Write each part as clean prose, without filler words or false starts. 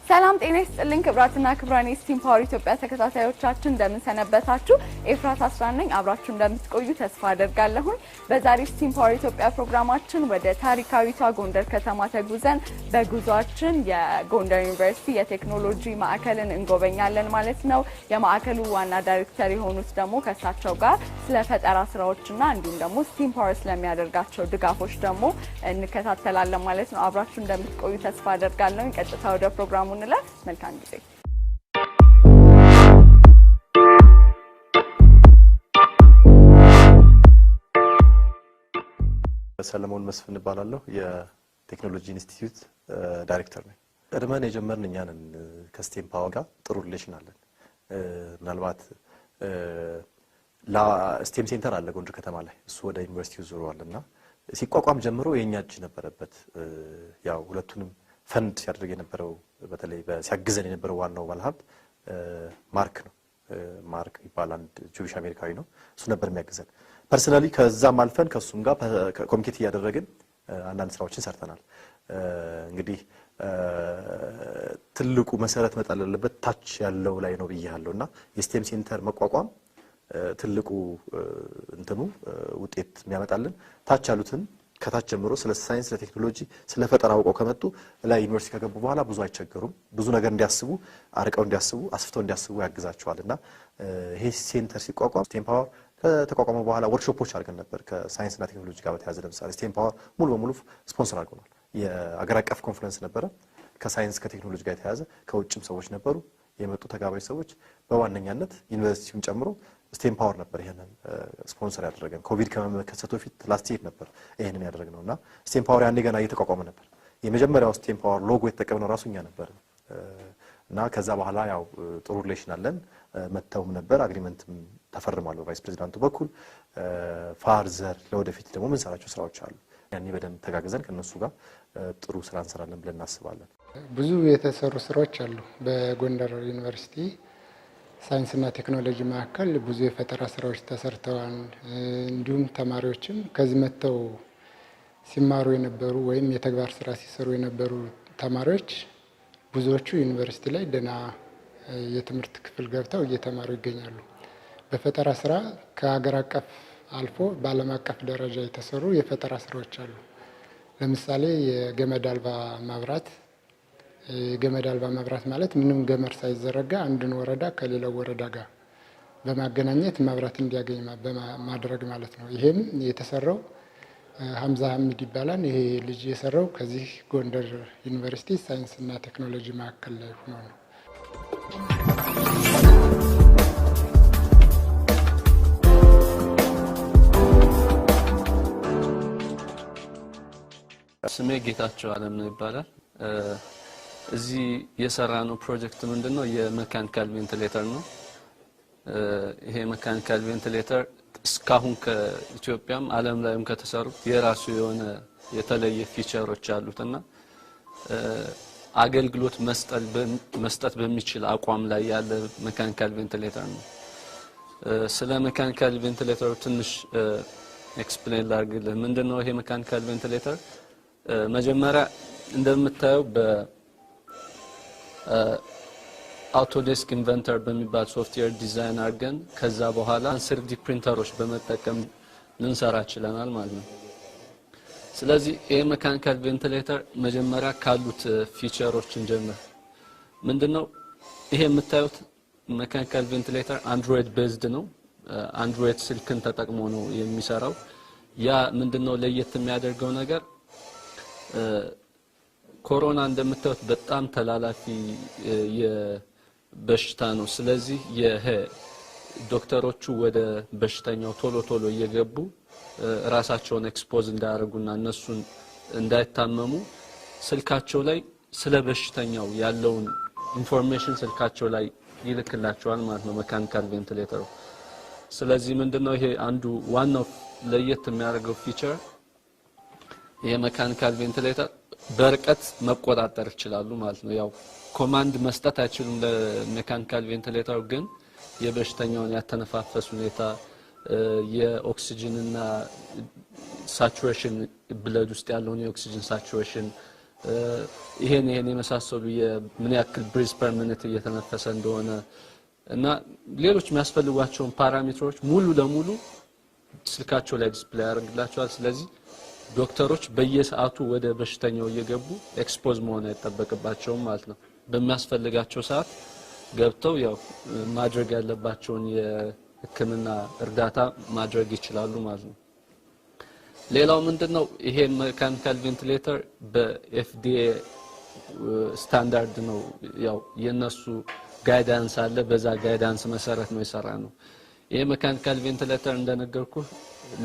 ሰላም ጤና ይስጥልኝ ክብራትና ክብራን ስቲም ፓወር ኢትዮጵያ ተከታታዮቻችን እንደምን ሰነበታችሁ? ኤፍራት አስራን ነኝ። አብራችሁ እንደምትቆዩ ተስፋ አደርጋለሁ። በዛሬ ስቲም ፓወር ኢትዮጵያ ፕሮግራማችን ወደ ታሪካዊቷ ጎንደር ከተማ ተጉዘን በጉዟችን የጎንደር ዩኒቨርሲቲ የቴክኖሎጂ ማዕከልን እንጎበኛለን ማለት ነው። የማዕከሉ ዋና ዳይሬክተር የሆኑት ደግሞ ከሳቸው ጋር ስለ ፈጠራ ስራዎችና እንዲሁም ደግሞ ስቲም ፓወር ስለሚያደርጋቸው ድጋፎች ደግሞ እንከታተላለን ማለት ነው። አብራችሁ እንደምትቆዩ ተስፋ አደርጋለሁ። ቀጥታ ወደ ፕሮግራሙ መልካም ጊዜ። ሰለሞን መስፍን እባላለሁ። የቴክኖሎጂ ኢንስቲትዩት ዳይሬክተር ነኝ። ቀድመን የጀመርን እኛ ነን። ከስቴም ፓወር ጋር ጥሩ ሪሌሽን አለን። ምናልባት ስቴም ሴንተር አለ ጎንደር ከተማ ላይ፣ እሱ ወደ ዩኒቨርሲቲው ዞሯልና ሲቋቋም ጀምሮ የኛ እጅ ነበረበት። ያው ሁለቱንም ፈንድ ሲያደርግ የነበረው በተለይ ሲያግዘን የነበረው ዋናው ባለሀብት ማርክ ነው። ማርክ ይባላል፣ አንድ ጁዊሽ አሜሪካዊ ነው። እሱ ነበር የሚያግዘን ፐርሰናሊ። ከዛም አልፈን ከሱም ጋር ኮሚኒኬት እያደረግን አንዳንድ ስራዎችን ሰርተናል። እንግዲህ ትልቁ መሰረት መጣል ያለበት ታች ያለው ላይ ነው ብያለሁና የስቴም ሴንተር መቋቋም ትልቁ እንትኑ ውጤት የሚያመጣልን ታች ያሉትን ከታች ጀምሮ ስለ ሳይንስ፣ ስለ ቴክኖሎጂ፣ ስለ ፈጠራ አውቀው ከመጡ ላይ ዩኒቨርሲቲ ከገቡ በኋላ ብዙ አይቸገሩም። ብዙ ነገር እንዲያስቡ፣ አርቀው እንዲያስቡ፣ አስፍተው እንዲያስቡ ያግዛቸዋልና ይሄ ሴንተር ሲቋቋም ስቴም ፓወር ከተቋቋመ በኋላ ወርክሾፖች አድርገን ነበር ከሳይንስና ቴክኖሎጂ ጋር በተያያዘ። ለምሳሌ ስቴም ፓወር ሙሉ በሙሉ ስፖንሰር አድርጎናል። የአገር አቀፍ ኮንፈረንስ ነበረ ከሳይንስ ከቴክኖሎጂ ጋር የተያያዘ። ከውጭም ሰዎች ነበሩ የመጡ ተጋባዥ ሰዎች። በዋነኛነት ዩኒቨርሲቲውን ጨምሮ ስቴም ፓወር ነበር ይሄንን ስፖንሰር ያደረገን። ኮቪድ ከመከሰቱ በፊት ላስት ይር ነበር ይሄንን ያደረግነውና ስቴም ፓወር ያኔ ገና እየተቋቋመ ነበር። የመጀመሪያው ስቴም ፓወር ሎጎ የተጠቀምነው ራሱ እኛ ነበር እና ከዛ በኋላ ያው ጥሩ ሪሌሽን አለን። መተውም ነበር፣ አግሪመንትም ተፈርሟል በቫይስ ፕሬዚዳንቱ በኩል። ፋርዘር ለወደፊት ደግሞ ምን ሰራቸው ስራዎች አሉ። ያኔ በደንብ ተጋግዘን ከነሱ ጋር ጥሩ ስራ እንሰራለን ብለን እናስባለን። ብዙ የተሰሩ ስራዎች አሉ። በጎንደር ዩኒቨርሲቲ ሳይንስና ቴክኖሎጂ ማዕከል ብዙ የፈጠራ ስራዎች ተሰርተዋል። እንዲሁም ተማሪዎችም ከዚህ መጥተው ሲማሩ የነበሩ ወይም የተግባር ስራ ሲሰሩ የነበሩ ተማሪዎች ብዙዎቹ ዩኒቨርሲቲ ላይ ደህና የትምህርት ክፍል ገብተው እየተማሩ ይገኛሉ። በፈጠራ ስራ ከሀገር አቀፍ አልፎ በዓለም አቀፍ ደረጃ የተሰሩ የፈጠራ ስራዎች አሉ። ለምሳሌ የገመድ አልባ መብራት። የገመድ አልባ መብራት ማለት ምንም ገመድ ሳይዘረጋ አንድን ወረዳ ከሌላው ወረዳ ጋር በማገናኘት መብራት እንዲያገኝ ማድረግ ማለት ነው። ይሄም የተሰራው ሀምዛ ሀሚድ ይባላል። ይሄ ልጅ የሰራው ከዚህ ጎንደር ዩኒቨርሲቲ ሳይንስና ቴክኖሎጂ ማዕከል ላይ ሆኖ ነው። ስሜ ጌታቸው አለም ይባላል። እዚህ የሰራነው ፕሮጀክት ምንድነው? የሜካኒካል ቬንቲሌተር ነው። ይሄ ሜካኒካል ቬንቲሌተር እስካሁን ከኢትዮጵያም ዓለም ላይም ከተሰሩት የራሱ የሆነ የተለየ ፊቸሮች አሉትና አገልግሎት መስጠት በሚችል አቋም ላይ ያለ ሜካኒካል ቬንቲሌተር ነው። ስለ ሜካኒካል ቬንቲሌተር ትንሽ ኤክስፕሌን ላድርግልህ። ምንድነው ይሄ ሜካኒካል ቬንቲሌተር? መጀመሪያ እንደምታየው አውቶዴስክ ኢንቨንተር በሚባል ሶፍትዌር ዲዛይን አድርገን ከዛ በኋላ 3D ፕሪንተሮች በመጠቀም ልንሰራ ችለናል ማለት ነው። ስለዚህ ይሄ ሜካኒካል ቬንቲሌተር መጀመሪያ ካሉት ፊቸሮችን ጀምር። ምንድነው ይሄ የምታዩት ሜካኒካል ቬንቲሌተር አንድሮይድ ቤዝድ ነው። አንድሮይድ ስልክን ተጠቅሞ ነው የሚሰራው። ያ ምንድነው ለየት የሚያደርገው ነገር ኮሮና እንደምታዩት በጣም ተላላፊ የበሽታ ነው። ስለዚህ ዶክተሮቹ ወደ በሽተኛው ቶሎ እየገቡ ራሳቸውን ኤክስፖዝ እንዳያደርጉና እነሱን እንዳይታመሙ ስልካቸው ላይ ስለ በሽተኛው ያለውን ኢንፎርሜሽን ስልካቸው ላይ ይልክላቸዋል ማለት ነው ሜካኒካል ቬንቲሌተሩ። ስለዚህ ምንድነው ይሄ አንዱ ዋናው ለየት የሚያደርገው ፊቸር የሜካኒካል ቬንቲሌተር በርቀት መቆጣጠር ይችላሉ ማለት ነው። ያው ኮማንድ መስጠት አይችሉም ለሜካኒካል ቬንቲሌተር፣ ግን የበሽተኛውን ያተነፋፈስ ሁኔታ የኦክሲጅን እና ሳቹሬሽን ብለድ ውስጥ ያለውን የኦክሲጅን ሳቹሬሽን ይሄን የመሳሰሉ ምን ያክል ብሪዝ ፐር ሚኒት እየተነፈሰ እንደሆነ እና ሌሎች የሚያስፈልጓቸውን ፓራሜትሮች ሙሉ ለሙሉ ስልካቸው ላይ ዲስፕሌይ ያደርግላቸዋል። ስለዚህ ዶክተሮች በየሰዓቱ ወደ በሽተኛው እየገቡ ኤክስፖዝ መሆን አይጠበቅባቸውም ማለት ነው። በሚያስፈልጋቸው ሰዓት ገብተው ያው ማድረግ ያለባቸውን የሕክምና እርዳታ ማድረግ ይችላሉ ማለት ነው። ሌላው ምንድነው ይሄ ሜካኒካል ቬንቲሌተር በኤፍዲኤ ስታንዳርድ ነው። ያው የነሱ ጋይዳንስ አለ፣ በዛ ጋይዳንስ መሰረት ነው የሰራነው። ይሄ ሜካኒካል ቬንቲሌተር እንደነገርኩ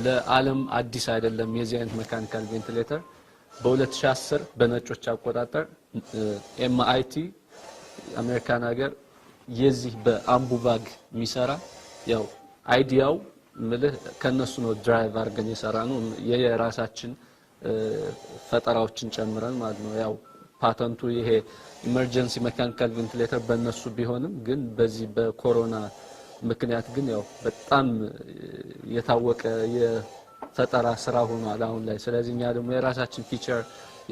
ለዓለም አዲስ አይደለም። የዚህ አይነት ሜካኒካል ቬንቲሌተር በ2010 በነጮች አቆጣጠር ኤምአይቲ አሜሪካን ሀገር የዚህ በአምቡባግ የሚሰራ ያው አይዲያው ምልህ ከነሱ ነው ድራይቭ አድርገን የሰራ ነው። የራሳችን ፈጠራዎችን ጨምረን ማለት ነው። ያው ፓተንቱ ይሄ ኢመርጀንሲ ሜካኒካል ቬንቲሌተር በእነሱ ቢሆንም ግን በዚህ በኮሮና ምክንያት ግን ያው በጣም የታወቀ የፈጠራ ስራ ሆኗል አሁን ላይ። ስለዚህ እኛ ደግሞ የራሳችን ፊቸር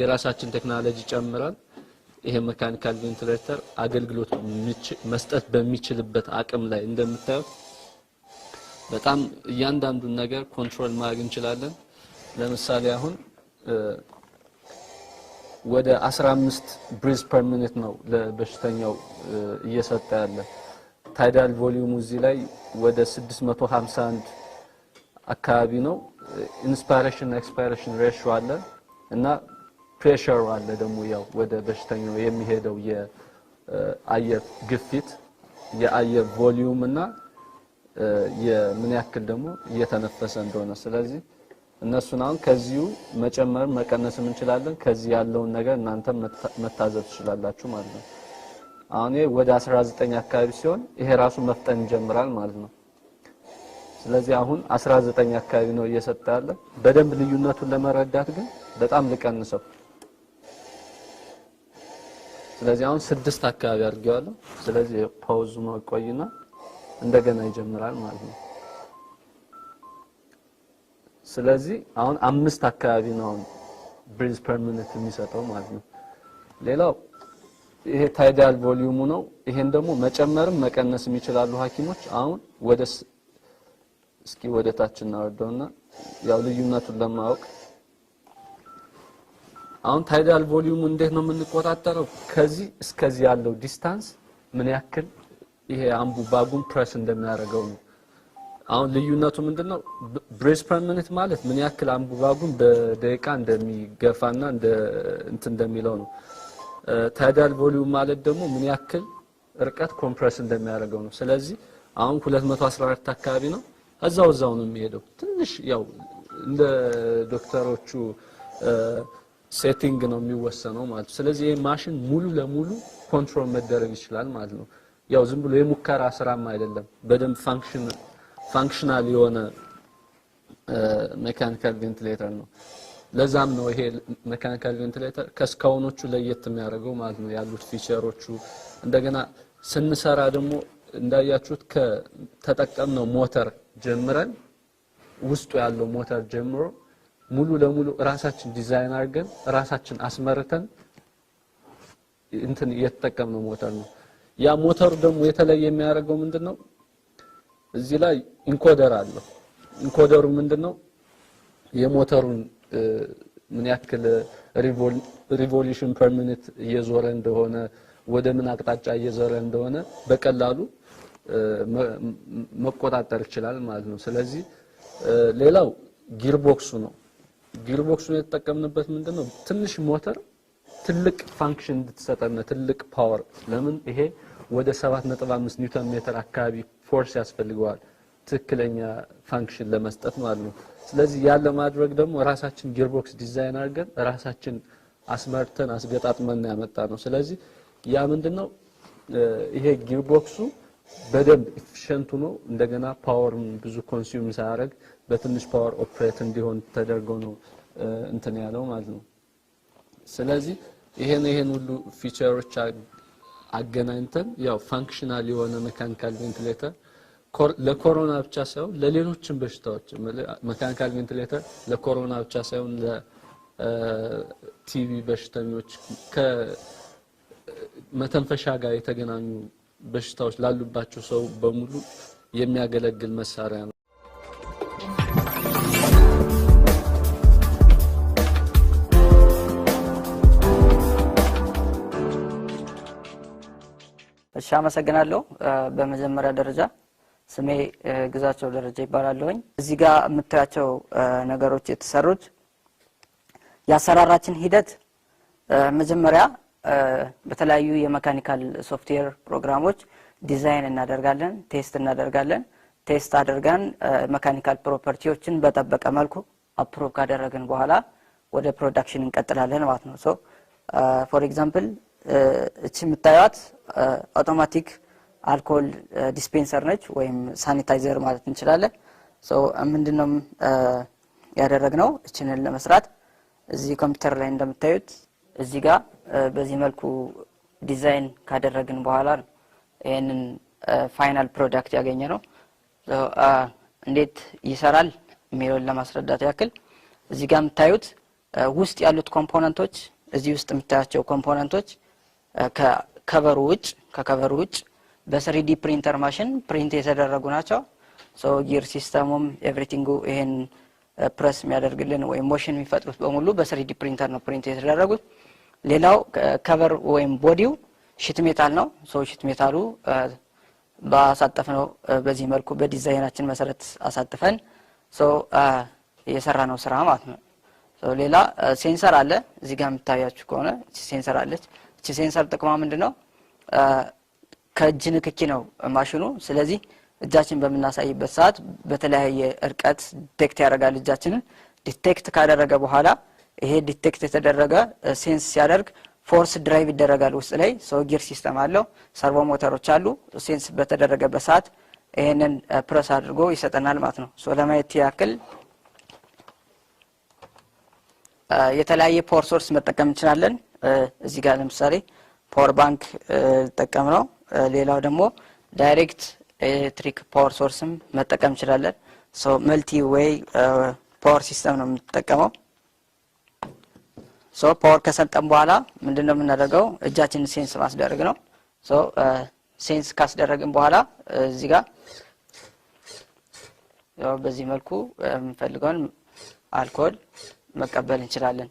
የራሳችን ቴክኖሎጂ ጨምረን ይሄ ሜካኒካል ቬንቲሌተር አገልግሎት መስጠት በሚችልበት አቅም ላይ እንደምታዩት በጣም እያንዳንዱን ነገር ኮንትሮል ማድረግ እንችላለን። ለምሳሌ አሁን ወደ 15 ብሪዝ ፐር ሚኒት ነው ለበሽተኛው እየሰጠ ያለ። ታይዳል ቮሊዩሙ እዚህ ላይ ወደ 651 አካባቢ ነው። ኢንስፓይሬሽን ኤክስፓይሬሽን ሬሽዮ አለ እና ፕሬሸር አለ ደግሞ ያው ወደ በሽተኛው የሚሄደው የአየር ግፊት የአየር ቮሊዩም እና የምን ያክል ደግሞ እየተነፈሰ እንደሆነ። ስለዚህ እነሱን አሁን ከዚሁ መጨመር መቀነስም እንችላለን። ከዚህ ያለውን ነገር እናንተ መታዘብ ትችላላችሁ ማለት ነው። አሁን ወደ 19 አካባቢ ሲሆን ይሄ ራሱ መፍጠን ይጀምራል ማለት ነው። ስለዚህ አሁን 19 አካባቢ ነው እየሰጠ ያለ። በደንብ ልዩነቱን ለመረዳት ግን በጣም ልቀንሰው። ስለዚህ አሁን 6 አካባቢ አድርጌዋለሁ። ስለዚህ ፓውዝ ነው ቆይና እንደገና ይጀምራል ማለት ነው። ስለዚህ አሁን 5 አካባቢ ነው ብሪዝ ፐር ሚኒት የሚሰጠው ማለት ነው። ሌላው ይሄ ታይዳል ቮሊዩሙ ነው። ይሄን ደግሞ መጨመርም መቀነስም ይችላሉ ሐኪሞች። አሁን እስኪ ወደ ታች እናወርደውና ያው ልዩነቱን ለማወቅ አሁን ታይዳል ቮሊዩሙ እንዴት ነው የምንቆጣጠረው? ከዚህ እስከዚህ ያለው ዲስታንስ ምን ያክል ይሄ አምቡባጉን ፕሬስ እንደሚያደርገው ነው። አሁን ልዩነቱ ምንድነው? ብሬዝ ፐር ሚኒት ማለት ምን ያክል አምቡባጉን በደቂቃ እንደሚገፋና እንደሚለው ነው። ታይዳል ቮሊዩም ማለት ደግሞ ምን ያክል ርቀት ኮምፕረስ እንደሚያደርገው ነው። ስለዚህ አሁን 214 አካባቢ ነው። እዛው ነው የሚሄደው። ትንሽ ያው እንደ ዶክተሮቹ ሴቲንግ ነው የሚወሰነው ማለት ነው። ስለዚህ ይሄ ማሽን ሙሉ ለሙሉ ኮንትሮል መደረግ ይችላል ማለት ነው። ያው ዝም ብሎ የሙከራ ስራም አይደለም። በደንብ ፋንክሽናል የሆነ ሜካኒካል ቬንቲሌተር ነው። ለዛም ነው ይሄ ሜካኒካል ቬንቲሌተር ከስካውኖቹ ለየት የሚያደርገው ማለት ነው ያሉት ፊቸሮቹ። እንደገና ስንሰራ ደግሞ እንዳያችሁት ከተጠቀምነው ሞተር ጀምረን ውስጡ ያለው ሞተር ጀምሮ ሙሉ ለሙሉ ራሳችን ዲዛይን አድርገን ራሳችን አስመርተን የተጠቀምነው ሞተር ነው። ያ ሞተሩ ደግሞ የተለየ የሚያደርገው ምንድነው? እዚህ ላይ ኢንኮደር አለው። ኢንኮደሩ ምንድነው? የሞተሩን ምን ያክል ሪቮሉሽን ፐር ሚኒት እየዞረ እንደሆነ ወደ ምን አቅጣጫ እየዞረ እንደሆነ በቀላሉ መቆጣጠር ይችላል ማለት ነው። ስለዚህ ሌላው ጊርቦክሱ ነው። ጊርቦክሱን የተጠቀምንበት ምንድነው? ትንሽ ሞተር ትልቅ ፋንክሽን እንድትሰጠና ትልቅ ፓወር። ለምን ይሄ ወደ 7.5 ኒውተን ሜትር አካባቢ ፎርስ ያስፈልገዋል ትክክለኛ ፋንክሽን ለመስጠት ማለት ነው። ስለዚህ ያለ ማድረግ ደግሞ ራሳችን ጊርቦክስ ዲዛይን አድርገን ራሳችን አስመርተን አስገጣጥመን ያመጣ ነው። ስለዚህ ያ ምንድነው? ይሄ ጊርቦክሱ በደንብ ኢፊሺየንት ሆኖ እንደገና ፓወርም ብዙ ኮንሱም ሳያደርግ በትንሽ ፓወር ኦፕሬት እንዲሆን ተደርጎ ነው እንትን ያለው ማለት ነው። ስለዚህ ይሄን ሁሉ ፊቸሮች አገናኝተን ያው ፋንክሽናል የሆነ ሜካኒካል ቬንቲሌተር ለኮሮና ብቻ ሳይሆን ለሌሎችም በሽታዎች ሜካኒካል ቬንቲሌተር ለኮሮና ብቻ ሳይሆን ለቲቪ በሽተኞች ከመተንፈሻ ጋር የተገናኙ በሽታዎች ላሉባቸው ሰው በሙሉ የሚያገለግል መሳሪያ ነው። እሺ አመሰግናለሁ። በመጀመሪያ ደረጃ ስሜ ግዛቸው ደረጃ ይባላልኝ። እዚህ ጋር የምታያቸው ነገሮች የተሰሩት የአሰራራችን ሂደት መጀመሪያ በተለያዩ የሜካኒካል ሶፍትዌር ፕሮግራሞች ዲዛይን እናደርጋለን፣ ቴስት እናደርጋለን። ቴስት አድርገን ሜካኒካል ፕሮፐርቲዎችን በጠበቀ መልኩ አፕሩቭ ካደረግን በኋላ ወደ ፕሮዳክሽን እንቀጥላለን ማለት ነው። ሶ ፎር ኤግዛምፕል እቺ የምታዩት አውቶማቲክ አልኮል ዲስፔንሰር ነች ወይም ሳኒታይዘር ማለት እንችላለን። ሶ ምንድነው ያደረግነው እቺን ለመስራት እዚህ ኮምፒውተር ላይ እንደምታዩት እዚህ ጋር በዚህ መልኩ ዲዛይን ካደረግን በኋላ ይሄንን ፋይናል ፕሮዳክት ያገኘ ነው። እንዴት ይሰራል የሚለውን ለማስረዳት ያክል እዚህ ጋር የምታዩት ውስጥ ያሉት ኮምፖነንቶች እዚህ ውስጥ የምታያቸው ኮምፖነንቶች ከከቨሩ ውጭ በ3D ፕሪንተር ማሽን ፕሪንት የተደረጉ ናቸው። ሶ ጊር ሲስተሙም ኤቭሪቲንጉ ይሄን ፕረስ የሚያደርግልን ወይም ሞሽን የሚፈጥሩት በሙሉ በ3D ፕሪንተር ነው ፕሪንት የተደረጉት። ሌላው ከቨር ወይም ቦዲው ሺት ሜታል ነው። ሶ ሺት ሜታሉ ባሳጠፍነው በዚህ መልኩ በዲዛይናችን መሰረት አሳጥፈን ሶ የሰራነው ስራ ማለት ነው። ሶ ሌላ ሴንሰር አለ እዚህ ጋር የምታያችሁ ከሆነ እቺ ሴንሰር አለች። እቺ ሴንሰር ጥቅሟ ምንድነው? ከእጅ ንክኪ ነው ማሽኑ። ስለዚህ እጃችን በመናሳይበት ሰዓት በተለያየ እርቀት ዲቴክት ያደርጋል። እጃችንን ዲቴክት ካደረገ በኋላ ይሄ ዲቴክት የተደረገ ሴንስ ሲያደርግ ፎርስ ድራይቭ ይደረጋል ውስጥ ላይ። ሶ ጊር ሲስተም አለው፣ ሰርቮ ሞተሮች አሉ። ሴንስ በተደረገበት ሰዓት ይሄንን ፕረስ አድርጎ ይሰጠናል ማለት ነው። ሶ ለማየት ያክል የተለያየ ፓወር ሶርስ መጠቀም እንችላለን። እዚህ ጋር ለምሳሌ ፓወር ባንክ ተጠቀም ነው። ሌላው ደግሞ ዳይሬክት ኤሌክትሪክ ፓወር ሶርስም መጠቀም እንችላለን። ሶ መልቲ ዌይ ፓወር ሲስተም ነው የምንጠቀመው። ሶ ፓወር ከሰጠን በኋላ ምንድነው የምናደርገው? እጃችንን ሴንስ ማስደረግ ነው። ሶ ሴንስ ካስደረግን በኋላ እዚህ ጋር ያው በዚህ መልኩ የምንፈልገውን አልኮል መቀበል እንችላለን።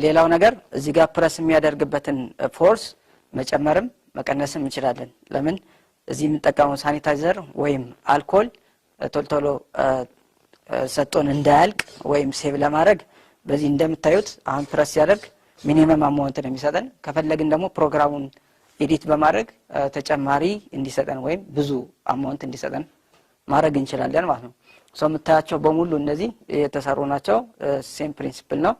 ሌላው ነገር እዚህ ጋር ፕረስ የሚያደርግበትን ፎርስ መጨመርም መቀነስም እንችላለን። ለምን እዚህ የምንጠቀመው ሳኒታይዘር ወይም አልኮል ቶሎ ሰጥቶን እንዳያልቅ ወይም ሴቭ ለማድረግ በዚህ እንደምታዩት አሁን ፕረስ ያደርግ ሚኒመም አማውንት ነው የሚሰጠን። ከፈለግን ደግሞ ፕሮግራሙን ኤዲት በማድረግ ተጨማሪ እንዲሰጠን ወይም ብዙ አማውንት እንዲሰጠን ማድረግ እንችላለን ማለት ነው። ሶ የምታያቸው በሙሉ እነዚህ የተሰሩ ናቸው። ሴም ፕሪንሲፕል ነው።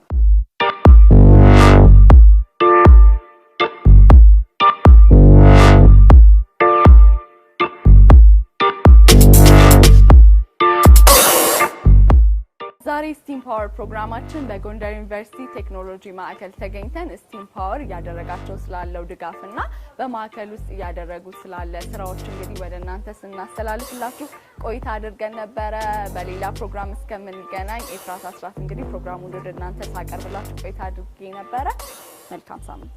ዛሬ ስቲም ፓወር ፕሮግራማችን በጎንደር ዩኒቨርሲቲ ቴክኖሎጂ ማዕከል ተገኝተን ስቲም ፓወር እያደረጋቸው ስላለው ድጋፍና በማዕከል ውስጥ እያደረጉ ስላለ ስራዎች እንግዲህ ወደ እናንተ ስናስተላልፍላችሁ ቆይታ አድርገን ነበረ። በሌላ ፕሮግራም እስከምንገናኝ ኤፍራት አስራት እንግዲህ ፕሮግራሙን ወደ እናንተ ሳቀርብላችሁ ቆይታ አድርጌ ነበረ። መልካም ሳምንት።